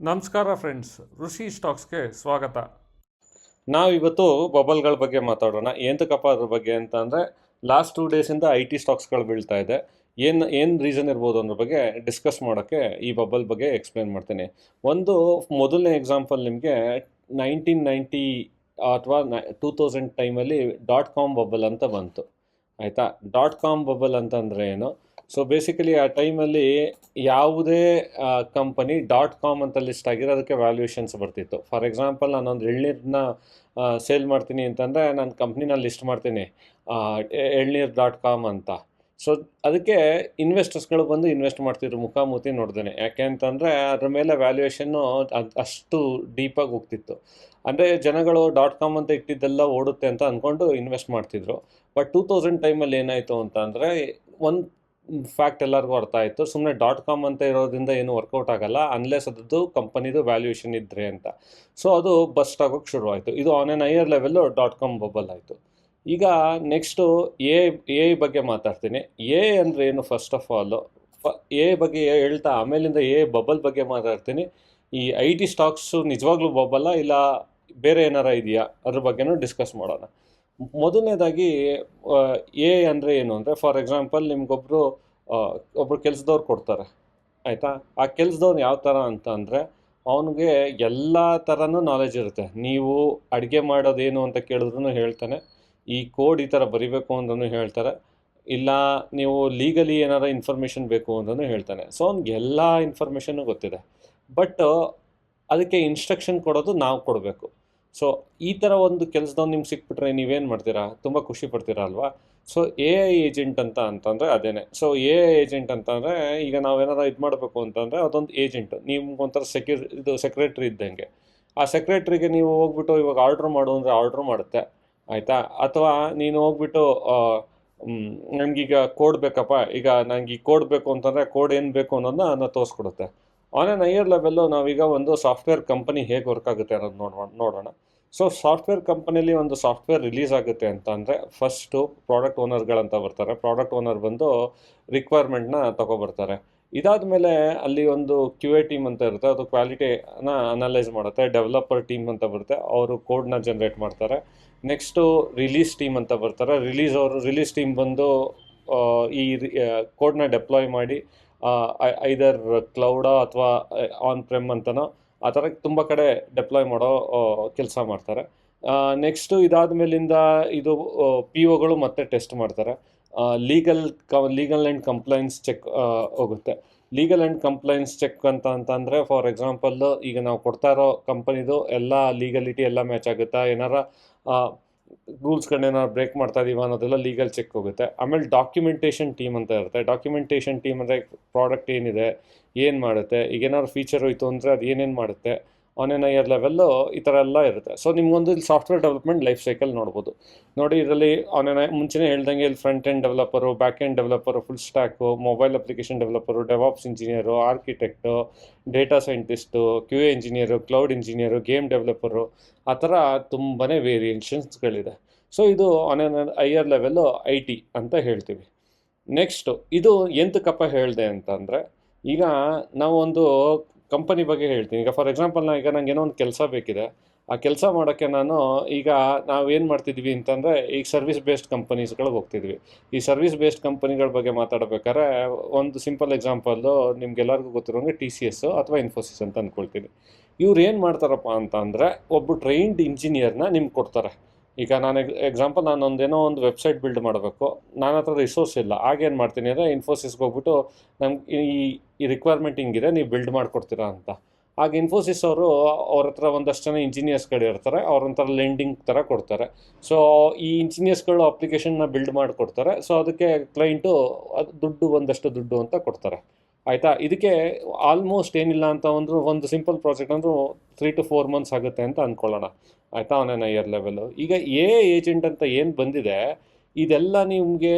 ನಮಸ್ಕಾರ ಫ್ರೆಂಡ್ಸ್, ಋಷಿ ಸ್ಟಾಕ್ಸ್ಗೆ ಸ್ವಾಗತ. ನಾವಿವತ್ತು ಬಬಲ್ಗಳ ಬಗ್ಗೆ ಮಾತಾಡೋಣ. ಏನಕ್ಕಪ್ಪ ಅದ್ರ ಬಗ್ಗೆ ಅಂತ ಅಂದರೆ, ಲಾಸ್ಟ್ 2 ಡೇಸಿಂದ IT ಸ್ಟಾಕ್ಸ್ಗಳು ಬೀಳ್ತಾ ಇದೆ. ಏನು ರೀಸನ್ ಇರ್ಬೋದು ಅನ್ನೋ ಬಗ್ಗೆ ಡಿಸ್ಕಸ್ ಮಾಡೋಕ್ಕೆ ಈ ಬಬಲ್ ಬಗ್ಗೆ ಎಕ್ಸ್ಪ್ಲೇನ್ ಮಾಡ್ತೀನಿ. ಮೊದಲನೇ ಎಕ್ಸಾಂಪಲ್ ನಿಮಗೆ 1990 ಅಥವಾ 2000 ಟೈಮಲ್ಲಿ .com ಬಬಲ್ ಅಂತ ಬಂತು. ಆಯಿತಾ, .com ಬಬಲ್ ಅಂತಂದರೆ ಏನು? ಸೊ ಬೇಸಿಕಲಿ ಆ ಟೈಮಲ್ಲಿ ಯಾವುದೇ ಕಂಪನಿ .com ಅಂತ ಲಿಸ್ಟ್ ಆಗಿರೋದಕ್ಕೆ ವ್ಯಾಲ್ಯೂಯೇಷನ್ಸ್ ಬರ್ತಿತ್ತು. ಫಾರ್ ಎಕ್ಸಾಂಪಲ್, ನಾನೊಂದು ಎಳ್ನೀರನ್ನ ಸೇಲ್ ಮಾಡ್ತೀನಿ ಅಂತಂದರೆ ನಾನು ಕಂಪ್ನಿನ ಲಿಸ್ಟ್ ಮಾಡ್ತೀನಿ, ಎಳ್ನೀರು .com ಅಂತ. ಸೊ ಅದಕ್ಕೆ ಇನ್ವೆಸ್ಟರ್ಸ್ಗಳು ಬಂದು ಇನ್ವೆಸ್ಟ್ ಮಾಡ್ತಿದ್ರು ಮುಖಾಮುಖಿ ನೋಡ್ದೇನೆ. ಯಾಕೆ ಅಂತಂದರೆ ಅದ್ರ ಮೇಲೆ ವ್ಯಾಲ್ಯೂಯೇಷನ್ನು ಅಷ್ಟು ಡೀಪಾಗಿ ಹೋಗ್ತಿತ್ತು. ಅಂದರೆ ಜನಗಳು .com ಅಂತ ಇಟ್ಟಿದ್ದೆಲ್ಲ ಓಡುತ್ತೆ ಅಂತ ಅಂದ್ಕೊಂಡು ಇನ್ವೆಸ್ಟ್ ಮಾಡ್ತಿದ್ರು. ಬಟ್ 2000 ಟೈಮಲ್ಲಿ ಏನಾಯಿತು ಅಂತ ಅಂದರೆ, ಒಂದು ಫ್ಯಾಕ್ಟ್ ಎಲ್ಲರಿಗೂ ಅರ್ಥ ಆಯಿತು, ಸುಮ್ಮನೆ .com ಅಂತ ಇರೋದ್ರಿಂದ ಏನು ವರ್ಕೌಟ್ ಆಗಲ್ಲ ಅನ್ಲೆಸ್ ಅದದ್ದು ಕಂಪನಿದು ವ್ಯಾಲ್ಯೂಯೇಷನ್ ಇದ್ದರೆ ಅಂತ. ಸೊ ಅದು ಬಸ್ಟ್ ಆಗೋಕ್ಕೆ ಶುರುವಾಯಿತು. ಇದು on an higher level .com bubble ಆಯಿತು. ಈಗ ನೆಕ್ಸ್ಟು ಎ ಬಗ್ಗೆ ಮಾತಾಡ್ತೀನಿ. ಎ ಅಂದರೆ ಏನು? ಫಸ್ಟ್ ಆಫ್ ಆಲು ಎ ಬಗ್ಗೆ ಹೇಳ್ತಾ ಆಮೇಲಿಂದ ಬಬಲ್ ಬಗ್ಗೆ ಮಾತಾಡ್ತೀನಿ. ಈ IT ಸ್ಟಾಕ್ಸು ನಿಜವಾಗ್ಲೂ ಬಬಲ್ಲ ಇಲ್ಲ ಬೇರೆ ಏನಾರ ಇದೆಯಾ ಅದ್ರ ಬಗ್ಗೆನೂ ಡಿಸ್ಕಸ್ ಮಾಡೋಣ. ಮೊದಲನೇದಾಗಿ ಅಂದರೆ ಏನು ಅಂದರೆ, ಫಾರ್ ಎಕ್ಸಾಂಪಲ್ ಒಬ್ಬರು ಕೆಲಸದವ್ರು ಕೊಡ್ತಾರೆ. ಆಯಿತಾ, ಆ ಕೆಲಸದವ್ರು ಯಾವ ಥರ ಅಂತ ಅಂದರೆ, ಅವನಿಗೆ ಎಲ್ಲ ಥರನೂ ನಾಲೆಜ್ ಇರುತ್ತೆ. ನೀವು ಅಡುಗೆ ಮಾಡೋದೇನು ಅಂತ ಕೇಳಿದ್ರೂ ಹೇಳ್ತಾನೆ, ಈ ಕೋಡ್ ಈ ಥರ ಬರಿಬೇಕು ಅಂತಲೂ ಹೇಳ್ತಾರೆ, ಇಲ್ಲ ನೀವು ಲೀಗಲಿ ಏನಾರ ಇನ್ಫಾರ್ಮೇಷನ್ ಬೇಕು ಅಂತಲೂ ಹೇಳ್ತಾನೆ. ಸೊ ಅವ್ನಿಗೆ ಎಲ್ಲ ಇನ್ಫಾರ್ಮೇಷನ್ನು ಗೊತ್ತಿದೆ. ಬಟ್ ಅದಕ್ಕೆ ಇನ್ಸ್ಟ್ರಕ್ಷನ್ ಕೊಡೋದು ನಾವು ಕೊಡಬೇಕು. ಸೊ ಈ ಥರ ಒಂದು ಕೆಲಸದವ್ನು ನಿಮ್ಗೆ ಸಿಕ್ಬಿಟ್ರೆ ನೀವೇನು ಮಾಡ್ತೀರಾ? ತುಂಬ ಖುಷಿ ಪಡ್ತೀರಾ ಅಲ್ವಾ? ಸೊ AI ಏಜೆಂಟ್ ಅಂತಂದರೆ ಅದೇನೆ. ಸೊ AI ಏಜೆಂಟ್ ಅಂತಂದರೆ, ಈಗ ನಾವೇನಾರು ಇದು ಮಾಡಬೇಕು ಅಂತಂದರೆ ಅದೊಂದು ಏಜೆಂಟು. ನಿಮ್ಗೊಂಥರ ಸೆಕ್ರೆಟ್ರಿ ಇದ್ದಂಗೆ. ಆ ಸೆಕ್ರೆಟ್ರಿಗೆ ನೀವು ಹೋಗ್ಬಿಟ್ಟು ಇವಾಗ ಆರ್ಡ್ರ್ ಮಾಡು ಅಂದರೆ ಆರ್ಡ್ರ್ ಮಾಡುತ್ತೆ. ಆಯಿತಾ? ಅಥವಾ ನೀನು ಹೋಗ್ಬಿಟ್ಟು ನನಗೀಗ ಕೋಡ್ ಬೇಕಪ್ಪ, ಈಗ ನನಗೆ ಈ ಕೋಡ್ ಬೇಕು ಅಂತಂದರೆ ಕೋಡ್ ಏನು ಬೇಕು ಅನ್ನೋದನ್ನ ತೋರಿಸ್ಕೊಡುತ್ತೆ. ಆನ್ ಎನ್ ಹೈಯರ್ ಲೆವೆಲ್ಲು ನಾವೀಗ ಒಂದು ಸಾಫ್ಟ್ವೇರ್ ಕಂಪನಿ ಹೇಗೆ ವರ್ಕ್ ಆಗುತ್ತೆ ಅನ್ನೋದು ನೋಡೋಣ. ಸೊ ಸಾಫ್ಟ್ವೇರ್ ಕಂಪನಿಲಿ ಒಂದು ಸಾಫ್ಟ್ವೇರ್ ರಿಲೀಸ್ ಆಗುತ್ತೆ ಅಂತ ಅಂದರೆ, ಫಸ್ಟು ಪ್ರಾಡಕ್ಟ್ ಓನರ್ಗಳಂತ ಬರ್ತಾರೆ. ಪ್ರಾಡಕ್ಟ್ ಓನರ್ ಬಂದು ರಿಕ್ವೈರ್ಮೆಂಟ್ನ ತೊಗೊಬರ್ತಾರೆ. ಇದಾದ ಮೇಲೆ ಅಲ್ಲಿ ಒಂದು QA ಟೀಮ್ ಅಂತ ಇರುತ್ತೆ, ಅದು ಕ್ವಾಲಿಟಿನ ಅನಲೈಸ್ ಮಾಡುತ್ತೆ. ಡೆವಲಪರ್ ಟೀಮ್ ಅಂತ ಬರುತ್ತೆ, ಅವರು ಕೋಡ್ನ ಜನ್ರೇಟ್ ಮಾಡ್ತಾರೆ. ನೆಕ್ಸ್ಟು ರಿಲೀಸ್ ಟೀಮ್ ಅಂತ ಬರ್ತಾರೆ. ರಿಲೀಸ್ ಟೀಮ್ ಬಂದು ಈ ಕೋಡ್ನ ಡೆಪ್ಲಾಯ್ ಮಾಡಿ ಐದರ್ ಕ್ಲೌಡೋ ಅಥವಾ ಆನ್ ಪ್ರೆಮ್ ಅಂತನೋ ಆ ಥರ ತುಂಬ ಕಡೆ ಡೆಪ್ಲಾಯ್ ಮಾಡೋ ಕೆಲಸ ಮಾಡ್ತಾರೆ. ನೆಕ್ಸ್ಟು ಇದಾದ ಮೇಲಿಂದ ಇದು POಗಳು ಮತ್ತೆ ಟೆಸ್ಟ್ ಮಾಡ್ತಾರೆ. ಲೀಗಲ್ ಆ್ಯಂಡ್ ಕಂಪ್ಲೈನ್ಸ್ ಚೆಕ್ ಹೋಗುತ್ತೆ. ಲೀಗಲ್ ಆ್ಯಂಡ್ ಕಂಪ್ಲೈನ್ಸ್ ಚೆಕ್ ಅಂತಂದರೆ, ಫಾರ್ ಎಕ್ಸಾಂಪಲ್ಲು ಈಗ ನಾವು ಕೊಡ್ತಾ ಇರೋ ಕಂಪನಿದು ಎಲ್ಲ ಲೀಗಲಿಟಿ ಎಲ್ಲ ಮ್ಯಾಚ್ ಆಗುತ್ತಾ, ಏನಾರ ರೂಲ್ಸ್ಗಳನ್ನೇನಾರು ಬ್ರೇಕ್ ಮಾಡ್ತಾ ಇದೀವ ಅನ್ನೋದೆಲ್ಲ ಲೀಗಲ್ ಚೆಕ್ ಹೋಗುತ್ತೆ. ಆಮೇಲೆ ಡಾಕ್ಯುಮೆಂಟೇಷನ್ ಟೀಮ್ ಅಂತ ಇರುತ್ತೆ. ಡಾಕ್ಯುಮೆಂಟೇಷನ್ ಟೀಮ್ ಅಂದರೆ ಪ್ರಾಡಕ್ಟ್ ಏನಿದೆ, ಏನು ಮಾಡುತ್ತೆ, ಈಗ ಏನಾದ್ರು ಫೀಚರ್ ಹೋಯ್ತು ಅಂದರೆ ಅದು ಏನೇನು ಮಾಡುತ್ತೆ, ಆನ್ ಎನ್ ಹೈಯರ್ ಲೆವೆಲ್ಲು ಈ ಥರ ಎಲ್ಲ ಇರುತ್ತೆ. ಸೊ ನಿಮ್ಗೊಂದು ಇಲ್ಲಿ ಸಾಫ್ಟ್ವೇರ್ ಡೆವಲಪ್ಮೆಂಟ್ ಲೈಫ್ ಸೈಕಲ್ ನೋಡ್ಬೋದು. ನೋಡಿ, ಇದರಲ್ಲಿ ಮುಂಚೆನೇ ಹೇಳ್ದಂಗೆ ಇಲ್ಲಿ front end developer, back end developer, full stack, mobile application developer, DevOps engineer, architect, data scientist, QA engineer, cloud engineer, game developer, ಆ ಥರ ತುಂಬಾ ವೇರಿಯೇಷನ್ಸ್ಗಳಿದೆ. ಸೊ ಇದು on an higher level IT ಅಂತ ಹೇಳ್ತೀವಿ. ನೆಕ್ಸ್ಟು ಇದು ಎಂತಕ್ಕಪ್ಪ ಹೇಳಿದೆ ಅಂತಂದರೆ, ಈಗ ನಾವು ಒಂದು ಕಂಪನಿ ಬಗ್ಗೆ ಹೇಳ್ತೀನಿ. ಈಗ ಫಾರ್ ಎಕ್ಸಾಂಪಲ್ ನನಗೆ ಏನೋ ಒಂದು ಕೆಲಸ ಬೇಕಿದೆ. ಆ ಕೆಲಸ ಮಾಡೋಕ್ಕೆ ನಾವೇನು ಮಾಡ್ತಿದ್ವಿ ಅಂತಂದರೆ, ಈಗ ಸರ್ವಿಸ್ ಬೇಸ್ಡ್ ಕಂಪನೀಸ್ಗಳಿಗೆ ಹೋಗ್ತಿದ್ವಿ. ಈ ಸರ್ವಿಸ್ ಬೇಸ್ಡ್ ಕಂಪನಿಗಳ ಬಗ್ಗೆ ಮಾತಾಡಬೇಕಾದ್ರೆ ಒಂದು ಸಿಂಪಲ್ ಎಕ್ಸಾಂಪಲ್ಲು ನಿಮ್ಗೆಲ್ಲರಿಗೂ ಗೊತ್ತಿರೋಂಗೆ TCS ಅಥವಾ ಇನ್ಫೋಸಿಸ್ ಅಂತ ಅಂದ್ಕೊಳ್ತೀನಿ. ಇವ್ರು ಏನು ಮಾಡ್ತಾರಪ್ಪ ಅಂತ ಅಂದರೆ, ಒಬ್ಬ ಟ್ರೈನ್ಡ್ ಇಂಜಿನಿಯರ್ನ ನಿಮ್ಗೆ ಕೊಡ್ತಾರೆ. ಈಗ ನಾನೊಂದೇನೋ ಒಂದು ವೆಬ್ಸೈಟ್ ಬಿಲ್ಡ್ ಮಾಡಬೇಕು, ನನ್ನ ಹತ್ರ ರಿಸೋರ್ಸ್ ಇಲ್ಲ. ಆಗೇನು ಮಾಡ್ತೀನಿ ಅಂದರೆ, ಇನ್ಫೋಸಿಸ್ಗೆ ಹೋಗ್ಬಿಟ್ಟು ನಮ್ಗೆ ಈ ರಿಕ್ವೈರ್ಮೆಂಟ್ ಹಿಂಗಿದೆ, ನೀವು ಬಿಲ್ಡ್ ಮಾಡಿಕೊಡ್ತೀರಾ ಅಂತ. ಆಗ ಇನ್ಫೋಸಿಸ್ ಅವರು ಅವ್ರ ಹತ್ರ ಒಂದಷ್ಟು ಜನ ಇಂಜಿನಿಯರ್ಸ್ಗಳು ಇರ್ತಾರೆ, ಅವ್ರೊಂಥರ ಲೆಂಡಿಂಗ್ ಥರ ಕೊಡ್ತಾರೆ. ಸೊ ಈ ಇಂಜಿನಿಯರ್ಸ್ಗಳು ಅಪ್ಲಿಕೇಶನ್ನ ಬಿಲ್ಡ್ ಮಾಡಿಕೊಡ್ತಾರೆ. ಸೊ ಅದಕ್ಕೆ ಕ್ಲೈಂಟು ಒಂದಷ್ಟು ದುಡ್ಡು ಅಂತ ಕೊಡ್ತಾರೆ. ಆಯಿತಾ? ಇದಕ್ಕೆ ಆಲ್ಮೋಸ್ಟ್ ಏನಿಲ್ಲ ಅಂತ ಒಂದು ಸಿಂಪಲ್ ಪ್ರಾಜೆಕ್ಟ್ ಅಂದರೂ 3 to 4 months ಆಗುತ್ತೆ ಅಂತ ಅಂದ್ಕೊಳ್ಳೋಣ. ಆಯಿತಾ? On an higher level. ಈಗ ಏಜೆಂಟ್ ಅಂತ ಏನು ಬಂದಿದೆ, ಇದೆಲ್ಲ ನಿಮಗೆ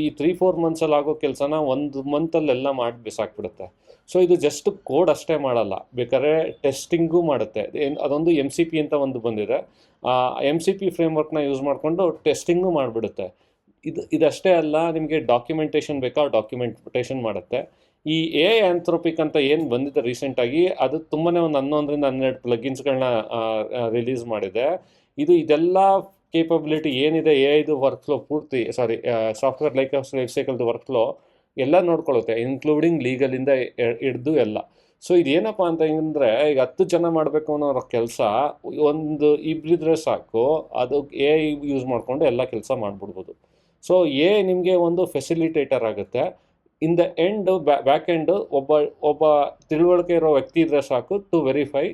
ಈ 3-4 ಮಂತ್ಸಲ್ಲಿ ಆಗೋ ಕೆಲಸನ 1 ಮಂತಲ್ಲೆಲ್ಲ ಮಾಡಿ ಬಿಸಾಕ್ಬಿಡುತ್ತೆ. ಸೊ ಇದು ಜಸ್ಟ್ ಕೋಡ್ ಅಷ್ಟೇ ಮಾಡಲ್ಲ, ಬೇಕಾದ್ರೆ ಟೆಸ್ಟಿಂಗೂ ಮಾಡುತ್ತೆ. ಅದೊಂದು MCP ಅಂತ ಒಂದು ಬಂದಿದೆ. MCP ಫ್ರೇಮ್ವರ್ಕ್ನ ಯೂಸ್ ಮಾಡಿಕೊಂಡು ಟೆಸ್ಟಿಂಗೂ ಮಾಡಿಬಿಡುತ್ತೆ. ಇದಷ್ಟೇ ಅಲ್ಲ, ನಿಮಗೆ ಡಾಕ್ಯುಮೆಂಟೇಷನ್ ಬೇಕಾ ಡಾಕ್ಯುಮೆಂಟೇಷನ್ ಮಾಡುತ್ತೆ. ಈ ಎ ಆಂಥ್ರೋಪಿಕ್ ಅಂತ ಏನು ಬಂದಿದೆ ರೀಸೆಂಟಾಗಿ, ಅದು ತುಂಬಾ ಒಂದು 11 ಪ್ಲಗಿನ್ಸ್ಗಳನ್ನ ರಿಲೀಸ್ ಮಾಡಿದೆ. ಇದೆಲ್ಲ ಕೇಪಬಿಲಿಟಿ ಏನಿದೆ ಇದು ವರ್ಕ್ ಪೂರ್ತಿ ಸಾಫ್ಟ್ವೇರ್ ಲೈಫ್ ಸೈಕಲ್ದು ವರ್ಕ್ ಎಲ್ಲ ನೋಡ್ಕೊಳ್ಳುತ್ತೆ, ಇನ್ಕ್ಲೂಡಿಂಗ್ ಲೀಗಲಿಂದ ಹಿಡ್ದು ಎಲ್ಲ. ಸೊ ಇದೇನಪ್ಪ ಅಂತ ಅಂದರೆ, ಈಗ 10 ಜನ ಮಾಡಬೇಕು ಅನ್ನೋ ಕೆಲಸ ಒಂದು ಇಬ್ಬರಿದ್ರೆ ಸಾಕು, ಅದು ಯೂಸ್ ಮಾಡಿಕೊಂಡು ಎಲ್ಲ ಕೆಲಸ ಮಾಡಿಬಿಡ್ಬೋದು. ಸೊ ನಿಮಗೆ ಒಂದು ಫೆಸಿಲಿಟೇಟರ್ ಆಗುತ್ತೆ. In the end back end ಒಬ್ಬ ತಿಳುವಳಿಕೆ ಇರೋ ವ್ಯಕ್ತಿ ಇದ್ರೆ ಸಾಕು ಟು ವೆರಿಫೈ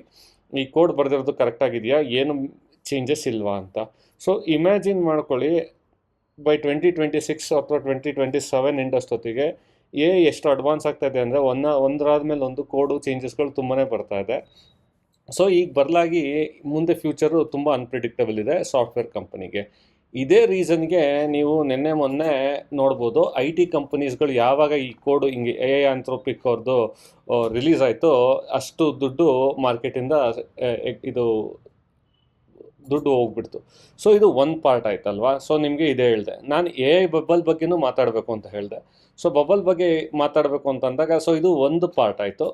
ಈ ಕೋಡ್ ಬರೆದಿರೋದು ಕರೆಕ್ಟಾಗಿದೆಯಾ, ಏನು ಚೇಂಜಸ್ ಇಲ್ವಾ ಅಂತ. ಸೊ ಇಮ್ಯಾಜಿನ್ ಮಾಡ್ಕೊಳ್ಳಿ, ಬೈ 2026 ಅಥವಾ 2027 ಇಂಡಷ್ಟೊತ್ತಿಗೆ ಎಷ್ಟು ಅಡ್ವಾನ್ಸ್ ಆಗ್ತಾ ಇದೆ ಅಂದರೆ, ಒಂದರಾದ್ಮೇಲೆ ಒಂದು ಕೋಡು ಚೇಂಜಸ್ಗಳು ತುಂಬಾ ಬರ್ತಾ ಇದೆ. ಸೊ ಈಗ ಬದಲಾಗಿ ಮುಂದೆ ಫ್ಯೂಚರು ತುಂಬ ಅನ್ಪ್ರಿಡಿಕ್ಟಬಲ್ ಇದೆ ಸಾಫ್ಟ್ವೇರ್ ಕಂಪನಿಗೆ. ಇದೇ ರೀಸನ್ಗೆ ನೀವು ಮೊನ್ನೆ ನೋಡ್ಬೋದು, IT ಕಂಪನೀಸ್ಗಳು ಯಾವಾಗ ಈ ಕೋಡು ಹಿಂಗೆ ಆಂಥ್ರೋಪಿಕ್ ಅವ್ರದ್ದು ರಿಲೀಸ್ ಆಯಿತು, ಅಷ್ಟು ದುಡ್ಡು ಮಾರ್ಕೆಟಿಂದ ದುಡ್ಡು ಹೋಗ್ಬಿಡ್ತು. ಸೊ ಇದು ಒಂದು ಪಾರ್ಟ್ ಆಯ್ತಲ್ವಾ. ಸೊ ನಿಮಗೆ ಇದೇ ಹೇಳಿದೆ, ನಾನು ಬಬಲ್ ಬಗ್ಗೆನೂ ಮಾತಾಡಬೇಕು ಅಂತ ಹೇಳಿದೆ. ಸೊ ಬಬಲ್ ಬಗ್ಗೆ ಮಾತಾಡಬೇಕು ಅಂತಂದಾಗ, ಸೊ ಇದು ಒಂದು ಪಾರ್ಟ್ ಆಯಿತು.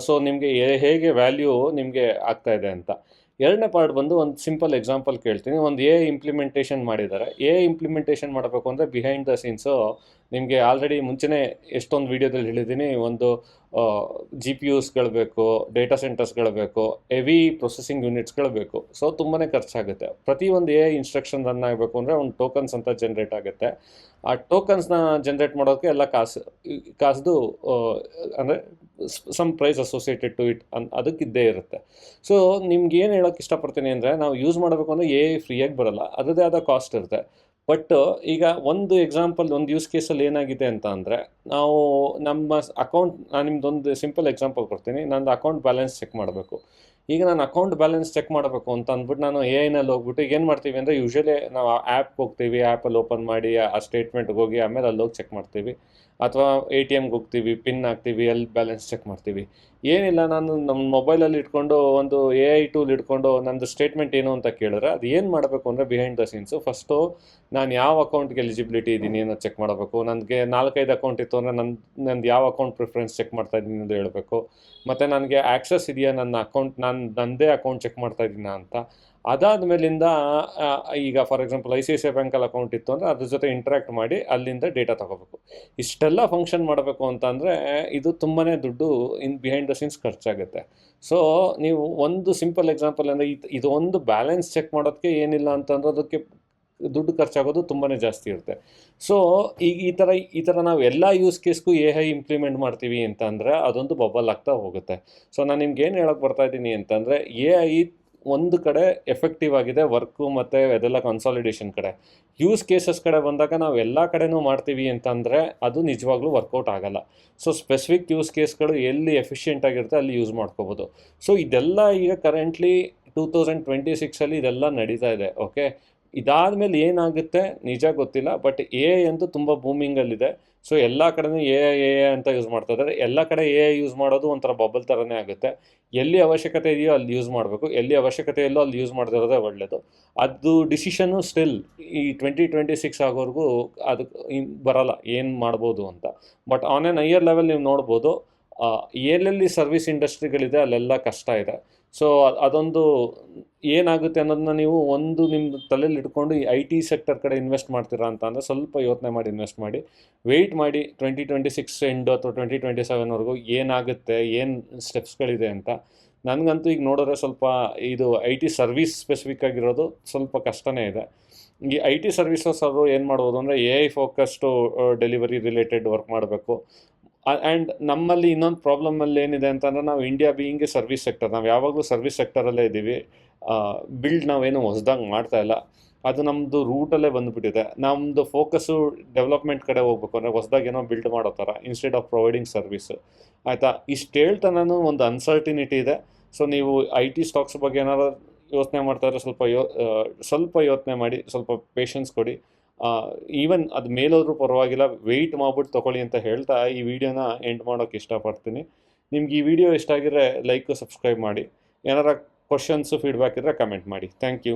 ಸೊ ನಿಮಗೆ ಹೇಗೆ ವ್ಯಾಲ್ಯೂ ನಿಮಗೆ ಆಗ್ತಾ ಇದೆ ಅಂತ. ಎರಡನೇ ಪಾರ್ಟ್ ಬಂದು ಒಂದು ಸಿಂಪಲ್ ಎಕ್ಸಾಂಪಲ್ ಕೇಳ್ತೀನಿ. ಒಂದು ಇಂಪ್ಲಿಮೆಂಟೇಷನ್ ಮಾಡಿದ್ದಾರೆ. ಇಂಪ್ಲಿಮೆಂಟೇಷನ್ ಮಾಡಬೇಕು ಅಂದರೆ ಬಿಹೈಂಡ್ ದ ಸೀನ್ಸು ನಿಮಗೆ ಆಲ್ರೆಡಿ ಮುಂಚೆನೇ ಎಷ್ಟೊಂದು ವೀಡಿಯೋದಲ್ಲಿ ಹೇಳಿದ್ದೀನಿ, ಒಂದು GPUಸ್ಗಳು ಬೇಕು, ಡೇಟಾ ಸೆಂಟರ್ಸ್ಗಳು ಬೇಕು, ಹೆವಿ ಪ್ರೊಸೆಸಿಂಗ್ ಯೂನಿಟ್ಸ್ಗಳು ಬೇಕು. ಸೊ ತುಂಬಾ ಖರ್ಚಾಗುತ್ತೆ. ಪ್ರತಿಯೊಂದು ಇನ್ಸ್ಟ್ರಕ್ಷನ್ ರನ್ ಆಗಬೇಕು ಅಂದರೆ ಒಂದು ಟೋಕನ್ಸ್ ಅಂತ ಜನ್ರೇಟ್ ಆಗುತ್ತೆ. ಆ ಟೋಕನ್ಸ್ನ ಜನ್ರೇಟ್ ಮಾಡೋಕ್ಕೆ ಎಲ್ಲ ಕಾಸ್ದು ಅಂದರೆ some price associated to it ಅದಕ್ಕಿದ್ದೇ ಇರುತ್ತೆ. ಸೊ ನಿಮ್ಗೆ ಏನು ಹೇಳೋಕ್ಕೆ ಇಷ್ಟಪಡ್ತೀನಿ ಅಂದರೆ, ನಾವು ಯೂಸ್ ಮಾಡಬೇಕು ಅಂದರೆ ಫ್ರೀಯಾಗಿ ಬರೋಲ್ಲ, ಅದರದ್ದೇ ಆದ ಕಾಸ್ಟ್ ಇರುತ್ತೆ. ಬಟ್ ಈಗ ಒಂದು ಎಕ್ಸಾಂಪಲ್, ಒಂದು ಯೂಸ್ ಕೇಸಲ್ಲಿ ಏನಾಗಿದೆ ಅಂತ ಅಂದರೆ, ನಾವು ನಮ್ಮ ಅಕೌಂಟ್, ನಾನು ನಿಮ್ದೊಂದು ಸಿಂಪಲ್ ಎಕ್ಸಾಂಪಲ್ ಕೊಡ್ತೀನಿ. ನಂದು ಅಕೌಂಟ್ ಬ್ಯಾಲೆನ್ಸ್ ಚೆಕ್ ಮಾಡಬೇಕು. ಈಗ ನಾನು ಅಕೌಂಟ್ ಬ್ಯಾಲೆನ್ಸ್ ಚೆಕ್ ಮಾಡಬೇಕು ಅಂತ ಅಂದ್ಬಿಟ್ಟು ನಾನು ನಲ್ಲಿ ಹೋಗ್ಬಿಟ್ಟು ಈಗ ಏನು ಮಾಡ್ತೀವಿ ಅಂದರೆ, ಯೂಶ್ವಲಿ ನಾವು ಆ್ಯಪ್ಗೆ ಹೋಗ್ತೀವಿ, ಆ್ಯಪಲ್ಲಿ ಓಪನ್ ಮಾಡಿ ಆ ಸ್ಟೇಟ್ಮೆಂಟ್ಗೆ ಹೋಗಿ ಆಮೇಲೆ ಅಲ್ಲಿ ಹೋಗಿ ಚೆಕ್ ಮಾಡ್ತೀವಿ. ಅಥವಾ ATMಗೆ ಹೋಗ್ತೀವಿ, ಪಿನ್ ಹಾಕ್ತೀವಿ, ಅಲ್ಲಿ ಬ್ಯಾಲೆನ್ಸ್ ಚೆಕ್ ಮಾಡ್ತೀವಿ. ಏನಿಲ್ಲ, ನಾನು ನಮ್ಮ ಮೊಬೈಲಲ್ಲಿ ಇಟ್ಕೊಂಡು ಒಂದು AI ಟೂಲ್ ಇಟ್ಕೊಂಡು ನಂದು ಸ್ಟೇಟ್ಮೆಂಟ್ ಏನು ಅಂತ ಕೇಳಿದ್ರೆ, ಅದು ಏನು ಮಾಡಬೇಕು ಅಂದರೆ ಬಿಹೈಂಡ್ ದ ಸೀನ್ಸು ಫಸ್ಟು ನಾನು ಯಾವ ಅಕೌಂಟ್ಗೆ ಎಲಿಜಿಬಿಲಿಟಿ ಇದ್ದೀನಿ ಅನ್ನೋದು ಚೆಕ್ ಮಾಡಬೇಕು. ನನಗೆ 4-5 ಅಕೌಂಟ್ ಇತ್ತು ಅಂದರೆ ನಂದು ಯಾವ ಅಕೌಂಟ್ ಪ್ರಿಫರೆನ್ಸ್ ಚೆಕ್ ಮಾಡ್ತಾ ಇದ್ದೀನಿ ಅಂತ ಹೇಳಬೇಕು. ಮತ್ತು ನನಗೆ ಆ್ಯಕ್ಸಸ್ ಇದೆಯಾ ನನ್ನ ಅಕೌಂಟ್, ನನ್ನದೇ ಅಕೌಂಟ್ ಚೆಕ್ ಮಾಡ್ತಾ ಇದ್ದೀನಾ ಅಂತ. ಅದಾದ ಮೇಲಿಂದ ಈಗ ಫಾರ್ ಎಕ್ಸಾಂಪಲ್ ICICI ಬ್ಯಾಂಕಲ್ಲಿ ಅಕೌಂಟ್ ಇತ್ತು ಅಂದರೆ ಅದ್ರ ಜೊತೆ ಇಂಟ್ರ್ಯಾಕ್ಟ್ ಮಾಡಿ ಅಲ್ಲಿಂದ ಡೇಟಾ ತೊಗೋಬೇಕು. ಇಷ್ಟೆಲ್ಲ ಫಂಕ್ಷನ್ ಮಾಡಬೇಕು ಅಂತಂದರೆ ಇದು ತುಂಬಾ ದುಡ್ಡು ಬಿಹೈಂಡ್ ದ ಸೀನ್ಸ್ ಖರ್ಚಾಗುತ್ತೆ. ಸೊ ನೀವು ಒಂದು ಸಿಂಪಲ್ ಎಕ್ಸಾಂಪಲ್ ಅಂದರೆ, ಇದು ಒಂದು ಬ್ಯಾಲೆನ್ಸ್ ಚೆಕ್ ಮಾಡೋದಕ್ಕೆ ಏನಿಲ್ಲ ಅಂತಂದ್ರೆ ಅದಕ್ಕೆ ದುಡ್ಡು ಖರ್ಚಾಗೋದು ತುಂಬಾ ಜಾಸ್ತಿ ಇರುತ್ತೆ. ಸೊ ಈಗ ಈ ಥರ ನಾವು ಎಲ್ಲ ಯೂಸ್ ಕೇಸ್ಗೂ AI ಇಂಪ್ಲಿಮೆಂಟ್ ಮಾಡ್ತೀವಿ ಅಂತಂದರೆ ಅದೊಂದು ಬಬಲ್ ಆಗ್ತಾ ಹೋಗುತ್ತೆ. ಸೊ ನಾನು ನಿಮ್ಗೆ ಏನು ಹೇಳೋಕ್ಕೆ ಬರ್ತಾಯಿದ್ದೀನಿ ಅಂತಂದರೆ, AI ಒಂದು ಕಡೆ ಎಫೆಕ್ಟಿವ್ ಆಗಿದೆ ವರ್ಕು ಮತ್ತು ಅದೆಲ್ಲ ಕನ್ಸಾಲಿಡೇಷನ್ ಕಡೆ. ಯೂಸ್ ಕೇಸಸ್ ಕಡೆ ಬಂದಾಗ ನಾವು ಎಲ್ಲ ಕಡೆನೂ ಮಾಡ್ತೀವಿ ಅಂತಂದರೆ ಅದು ನಿಜವಾಗ್ಲೂ ವರ್ಕೌಟ್ ಆಗೋಲ್ಲ. ಸೊ ಸ್ಪೆಸಿಫಿಕ್ ಯೂಸ್ ಕೇಸ್ಗಳು ಎಲ್ಲಿ ಎಫಿಷಿಯೆಂಟ್ ಆಗಿರುತ್ತೆ ಅಲ್ಲಿ ಯೂಸ್ ಮಾಡ್ಕೋಬೋದು. ಸೊ ಇದೆಲ್ಲ ಈಗ ಕರೆಂಟ್ಲಿ 2026 ಇದೆಲ್ಲ ನಡೀತಾ ಇದೆ. ಓಕೆ, ಇದಾದಮೇಲೆ ಏನಾಗುತ್ತೆ ನಿಜ ಗೊತ್ತಿಲ್ಲ. ಬಟ್ AI ಅಂತೂ ತುಂಬ ಬೂಮಿಂಗಲ್ಲಿದೆ. ಸೊ ಎಲ್ಲ ಕಡೆನೂ AI ಅಂತ ಯೂಸ್ ಮಾಡ್ತಾ ಇದ್ದಾರೆ. ಎಲ್ಲ ಕಡೆ AI ಯೂಸ್ ಮಾಡೋದು ಒಂಥರ ಬಬಲ್ ಥರನೇ ಆಗುತ್ತೆ. ಎಲ್ಲಿ ಅವಶ್ಯಕತೆ ಇದೆಯೋ ಅಲ್ಲಿ ಯೂಸ್ ಮಾಡಬೇಕು, ಎಲ್ಲಿ ಅವಶ್ಯಕತೆ ಇಲ್ಲೋ ಅಲ್ಲಿ ಯೂಸ್ ಮಾಡ್ತಿರೋದೇ ಒಳ್ಳೆಯದು. ಅದು ಡಿಸಿಷನ್ನು ಸ್ಟಿಲ್ ಈ 2026 ಆಗೋವರೆಗೂ ಅದಕ್ಕೆ ಬರೋಲ್ಲ ಏನು ಮಾಡ್ಬೋದು ಅಂತ. But on an higher level ನೀವು ನೋಡ್ಬೋದು, ಎಲ್ಲೆಲ್ಲಿ ಸರ್ವಿಸ್ ಇಂಡಸ್ಟ್ರಿಗಳಿದೆ ಅಲ್ಲೆಲ್ಲ ಕಷ್ಟ ಇದೆ. ಸೊ ಅದೊಂದು ಏನಾಗುತ್ತೆ ಅನ್ನೋದನ್ನ ನೀವು ಒಂದು ನಿಮ್ಮ ತಲೆಯಲ್ಲಿ ಇಟ್ಕೊಂಡು ಈ IT ಸೆಕ್ಟರ್ ಕಡೆ ಇನ್ವೆಸ್ಟ್ ಮಾಡ್ತೀರಾ ಅಂತ ಅಂದರೆ ಸ್ವಲ್ಪ ಯೋಚನೆ ಮಾಡಿ ಇನ್ವೆಸ್ಟ್ ಮಾಡಿ. ವೆಯ್ಟ್ ಮಾಡಿ 2026 ಎಂಡು ಅಥವಾ 2027ವರೆಗೂ ಏನಾಗುತ್ತೆ, ಏನು ಸ್ಟೆಪ್ಸ್ಗಳಿದೆ ಅಂತ. ನನಗಂತೂ ಈಗ ನೋಡಿದ್ರೆ ಸ್ವಲ್ಪ ಇದು IT ಸರ್ವಿಸ್ ಸ್ಪೆಸಿಫಿಕ್ ಆಗಿರೋದು ಸ್ವಲ್ಪ ಕಷ್ಟನೇ ಇದೆ. ಈ IT ಸರ್ವಿಸಸ್ ಅವರು ಏನು ಮಾಡ್ಬೋದು ಅಂದರೆ AI ಫೋಕಸ್ಡು ಡೆಲಿವರಿ ರಿಲೇಟೆಡ್ ವರ್ಕ್ ಮಾಡಬೇಕು. ಆ್ಯಂಡ್ ನಮ್ಮಲ್ಲಿ ಇನ್ನೊಂದು ಪ್ರಾಬ್ಲಮಲ್ಲಿ ಏನಿದೆ ಅಂತಂದರೆ, ನಾವು India being A service sector, ನಾವು ಯಾವಾಗಲೂ ಸರ್ವಿಸ್ ಸೆಕ್ಟರಲ್ಲೇ ಇದ್ದೀವಿ. ಬಿಲ್ಡ್ ನಾವೇನು ಹೊಸದಾಗಿ ಮಾಡ್ತಾ ಇಲ್ಲ, ಅದು ನಮ್ಮದು ರೂಟಲ್ಲೇ ಬಂದುಬಿಟ್ಟಿದೆ. ನಮ್ಮದು ಫೋಕಸ್ಸು ಡೆವಲಪ್ಮೆಂಟ್ ಕಡೆ ಹೋಗ್ಬೇಕು ಅಂದರೆ ಹೊಸದಾಗಿ ಏನೋ ಬಿಲ್ಡ್ ಮಾಡೋ ಥರ ಇನ್ಸ್ಟೆಡ್ ಆಫ್ ಪ್ರೊವೈಡಿಂಗ್ ಸರ್ವಿಸ್. ಆಯಿತಾ, ಇಷ್ಟು ಹೇಳ್ತಾ ನಾನು ಒಂದು ಅನ್ಸರ್ಟಿನಿಟಿ ಇದೆ. ಸೊ ನೀವು IT ಸ್ಟಾಕ್ಸ್ ಬಗ್ಗೆ ಏನಾದ್ರು ಯೋಚನೆ ಮಾಡ್ತಾಯಿದ್ರೆ ಸ್ವಲ್ಪ ಯೋಚನೆ ಮಾಡಿ, ಸ್ವಲ್ಪ ಪೇಷನ್ಸ್ ಕೊಡಿ. ಈವನ್ ಅದು ಮೇಲೋದ್ರೂ ಪರವಾಗಿಲ್ಲ, ವೆಯ್ಟ್ ಮಾಡ್ಬಿಟ್ಟು ತೊಗೊಳ್ಳಿ ಅಂತ ಹೇಳ್ತಾ ಈ ವಿಡಿಯೋನ ಎಂಡ್ ಮಾಡೋಕ್ಕೆ ಇಷ್ಟಪಡ್ತೀನಿ. ನಿಮ್ಗೆ ಈ ವಿಡಿಯೋ ಇಷ್ಟ ಆಗಿದ್ರೆ ಲೈಕು, ಸಬ್ಸ್ಕ್ರೈಬ್ ಮಾಡಿ. ಏನಾರ ಕ್ವಶನ್ಸು, ಫೀಡ್ಬ್ಯಾಕ್ ಇದ್ದರೆ ಕಮೆಂಟ್ ಮಾಡಿ. Thank you.